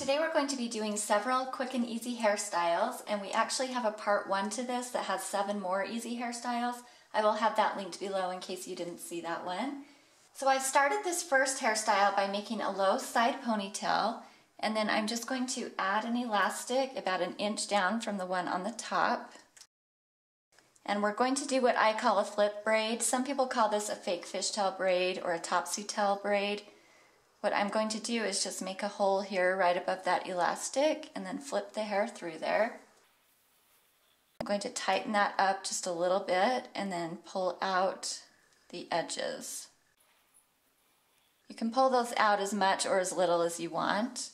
Today we're going to be doing several quick and easy hairstyles, and we actually have a part 1 to this that has 7 more easy hairstyles. I will have that linked below in case you didn't see that one. So I started this first hairstyle by making a low side ponytail, and then I'm just going to add an elastic about an inch down from the one on the top. And we're going to do what I call a flip braid. Some people call this a fake fishtail braid or a topsy tail braid. What I'm going to do is just make a hole here right above that elastic and then flip the hair through there. I'm going to tighten that up just a little bit and then pull out the edges. You can pull those out as much or as little as you want.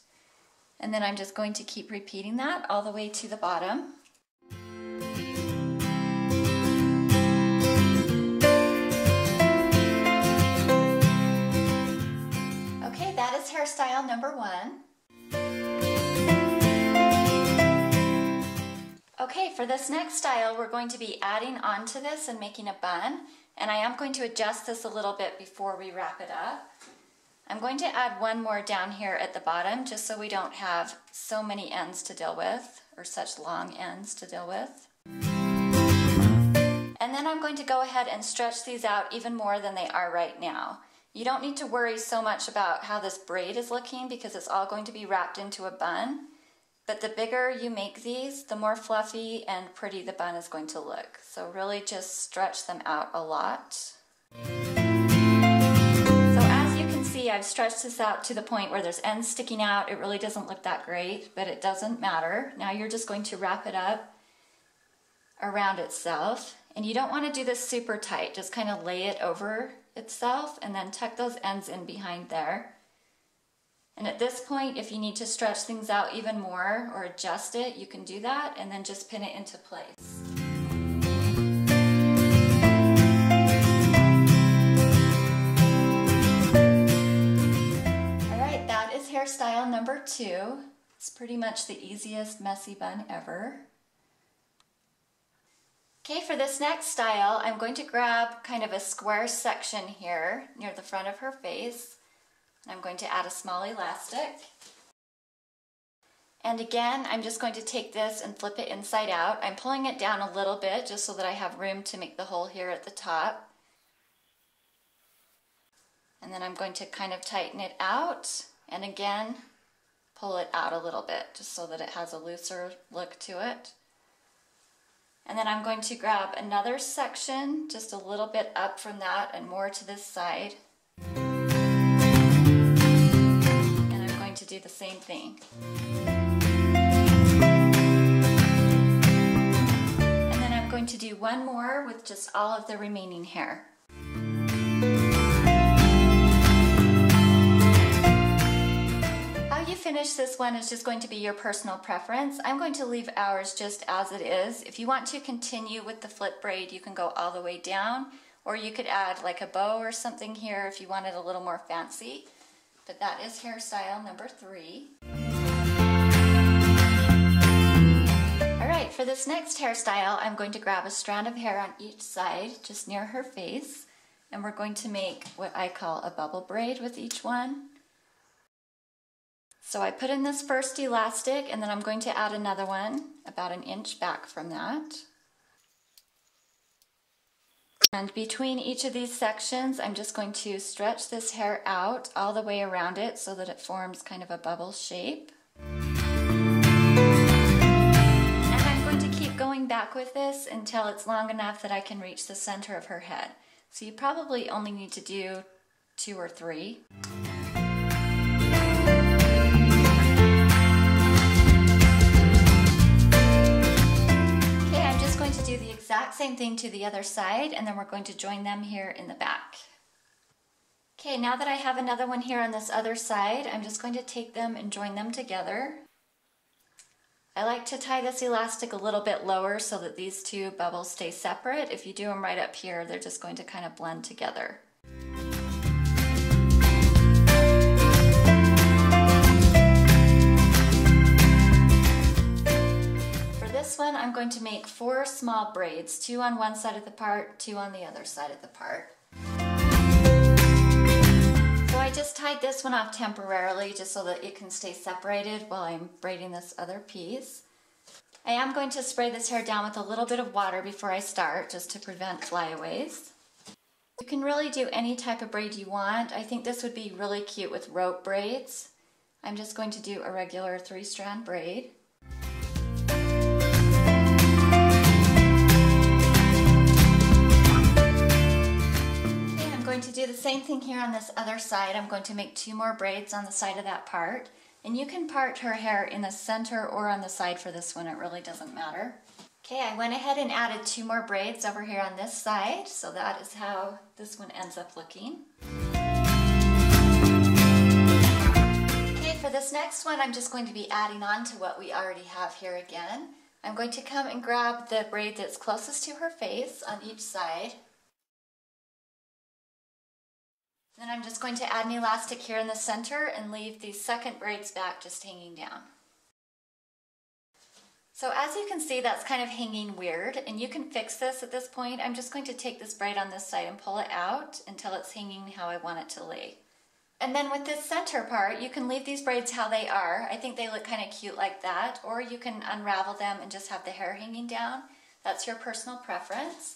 And then I'm just going to keep repeating that all the way to the bottom. Okay, that is hairstyle number 1. Okay, for this next style, we're going to be adding onto this and making a bun. And I am going to adjust this a little bit before we wrap it up. I'm going to add one more down here at the bottom just so we don't have so many ends to deal with, or such long ends to deal with. And then I'm going to go ahead and stretch these out even more than they are right now. You don't need to worry so much about how this braid is looking because it's all going to be wrapped into a bun. But the bigger you make these, the more fluffy and pretty the bun is going to look. So really just stretch them out a lot. So as you can see, I've stretched this out to the point where there's ends sticking out. It really doesn't look that great, but it doesn't matter. Now you're just going to wrap it up around itself. And you don't want to do this super tight, just kind of lay it over itself and then tuck those ends in behind there. And at this point, if you need to stretch things out even more or adjust it, you can do that and then just pin it into place. Alright, that is hairstyle number 2. It's pretty much the easiest messy bun ever. Okay, for this next style, I'm going to grab kind of a square section here near the front of her face. I'm going to add a small elastic. And again, I'm just going to take this and flip it inside out. I'm pulling it down a little bit just so that I have room to make the hole here at the top. And then I'm going to kind of tighten it out and again, pull it out a little bit just so that it has a looser look to it. And then I'm going to grab another section just a little bit up from that and more to this side. And I'm going to do the same thing. And then I'm going to do one more with just all of the remaining hair. Finish this one is just going to be your personal preference. I'm going to leave ours just as it is. If you want to continue with the flip braid, you can go all the way down, or you could add like a bow or something here if you want it a little more fancy. But that is hairstyle number 3. Alright, for this next hairstyle, I'm going to grab a strand of hair on each side, just near her face, and we're going to make what I call a bubble braid with each one. So I put in this first elastic and then I'm going to add another one about an inch back from that. And between each of these sections, I'm just going to stretch this hair out all the way around it so that it forms kind of a bubble shape. And I'm going to keep going back with this until it's long enough that I can reach the center of her head. So you probably only need to do 2 or 3. To do the exact same thing to the other side, and then we're going to join them here in the back. Okay, now that I have another one here on this other side, I'm just going to take them and join them together. I like to tie this elastic a little bit lower so that these two bubbles stay separate. If you do them right up here, they're just going to kind of blend together. This one I'm going to make 4 small braids, 2 on one side of the part, 2 on the other side of the part. So I just tied this one off temporarily just so that it can stay separated while I'm braiding this other piece. I am going to spray this hair down with a little bit of water before I start, just to prevent flyaways. You can really do any type of braid you want. I think this would be really cute with rope braids. I'm just going to do a regular 3-strand braid. I'm going to do the same thing here on this other side. I'm going to make 2 more braids on the side of that part. And you can part her hair in the center or on the side for this one, it really doesn't matter. Okay, I went ahead and added 2 more braids over here on this side, so that is how this one ends up looking. Okay, for this next one, I'm just going to be adding on to what we already have here again. I'm going to come and grab the braid that's closest to her face on each side. Then I'm just going to add an elastic here in the center and leave these second braids back just hanging down. So as you can see, that's kind of hanging weird, and you can fix this at this point. I'm just going to take this braid on this side and pull it out until it's hanging how I want it to lay. And then with this center part, you can leave these braids how they are. I think they look kind of cute like that, or you can unravel them and just have the hair hanging down. That's your personal preference.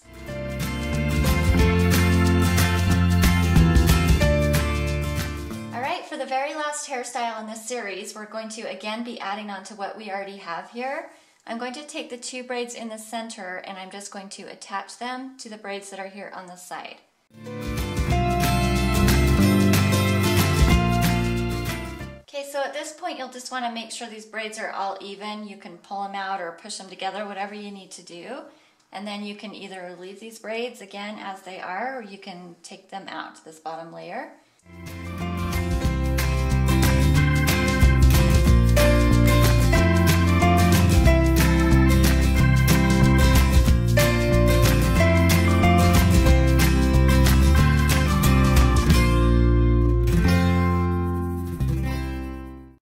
Alright, for the very last hairstyle in this series, we're going to again be adding on to what we already have here. I'm going to take the 2 braids in the center and I'm just going to attach them to the braids that are here on the side. Okay, so at this point you'll just want to make sure these braids are all even. You can pull them out or push them together, whatever you need to do. And then you can either leave these braids again as they are, or you can take them out to this bottom layer.